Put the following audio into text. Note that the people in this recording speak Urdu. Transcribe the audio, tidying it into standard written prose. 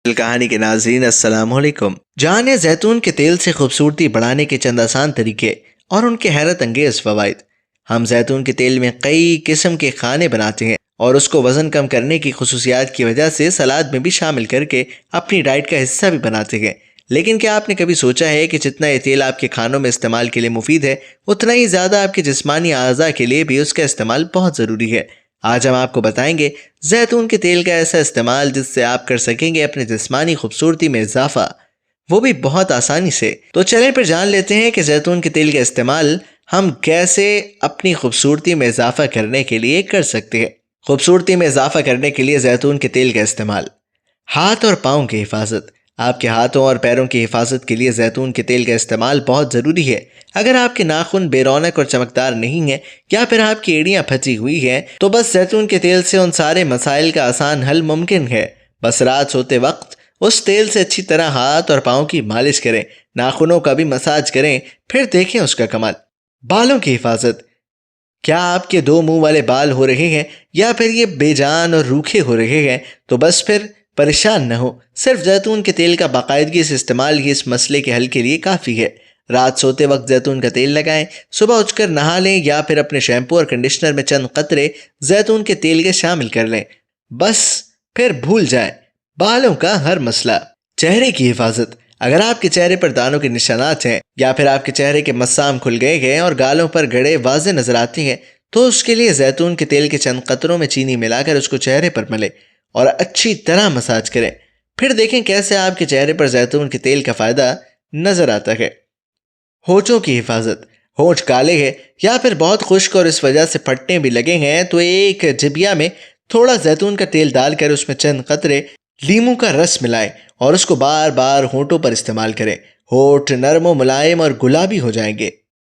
کہانی کے ناظرین السلام علیکم۔ جانیں زیتون کے تیل سے خوبصورتی بڑھانے کے چند آسان طریقے اور ان کے حیرت انگیز فوائد۔ ہم زیتون کے تیل میں کئی قسم کے کھانے بناتے ہیں اور اس کو وزن کم کرنے کی خصوصیات کی وجہ سے سلاد میں بھی شامل کر کے اپنی ڈائٹ کا حصہ بھی بناتے ہیں۔ لیکن کیا آپ نے کبھی سوچا ہے کہ جتنا یہ تیل آپ کے کھانوں میں استعمال کے لیے مفید ہے، اتنا ہی زیادہ آپ کے جسمانی اعضاء کے لیے بھی اس کا استعمال بہت ضروری ہے۔ آج ہم آپ کو بتائیں گے زیتون کے تیل کا ایسا استعمال جس سے آپ کر سکیں گے اپنے جسمانی خوبصورتی میں اضافہ، وہ بھی بہت آسانی سے۔ تو چلیں پھر جان لیتے ہیں کہ زیتون کے تیل کا استعمال ہم کیسے اپنی خوبصورتی میں اضافہ کرنے کے لیے کر سکتے ہیں۔ خوبصورتی میں اضافہ کرنے کے لیے زیتون کے تیل کا استعمال۔ ہاتھ اور پاؤں کی حفاظت۔ آپ کے ہاتھوں اور پیروں کی حفاظت کے لیے زیتون کے تیل کا استعمال بہت ضروری ہے۔ اگر آپ کے ناخن بے رونق اور چمکدار نہیں ہیں یا پھر آپ کی ایڑیاں پھنسی ہوئی ہیں تو بس زیتون کے تیل سے ان سارے مسائل کا آسان حل ممکن ہے۔ بس رات سوتے وقت اس تیل سے اچھی طرح ہاتھ اور پاؤں کی مالش کریں، ناخنوں کا بھی مساج کریں، پھر دیکھیں اس کا کمال۔ بالوں کی حفاظت۔ کیا آپ کے دو منہ والے بال ہو رہے ہیں یا پھر یہ بے جان اور روکھے ہو رہے ہیں تو بس پھر پریشان نہ ہو، صرف زیتون کے تیل کا باقاعدگی سے استعمال ہی اس مسئلے کے حل کے لیے کافی ہے۔ رات سوتے وقت زیتون کا تیل لگائیں، صبح اٹھ کر نہا لیں یا پھر اپنے شیمپو اور کنڈیشنر میں چند قطرے زیتون کے تیل کے شامل کر لیں، بس پھر بھول جائیں بالوں کا ہر مسئلہ۔ چہرے کی حفاظت۔ اگر آپ کے چہرے پر دانوں کے نشانات ہیں یا پھر آپ کے چہرے کے مسام کھل گئے ہیں اور گالوں پر گڑے واضح نظر آتے ہیں تو اس کے لیے زیتون کے تیل کے چند قطروں میں چینی ملا کر اس کو چہرے پر ملیں اور اچھی طرح مساج کریں، پھر دیکھیں کیسے آپ کے چہرے پر زیتون کے تیل کا فائدہ نظر آتا ہے۔ ہونٹوں کی حفاظت۔ ہونٹ کالے ہیں یا پھر بہت خشک اور اس وجہ سے پھٹنے بھی لگے ہیں تو ایک جبیا میں تھوڑا زیتون کا تیل ڈال کر اس میں چند قطرے لیموں کا رس ملائیں اور اس کو بار بار ہونٹوں پر استعمال کریں۔ ہونٹ نرم و ملائم اور گلابی ہو جائیں گے۔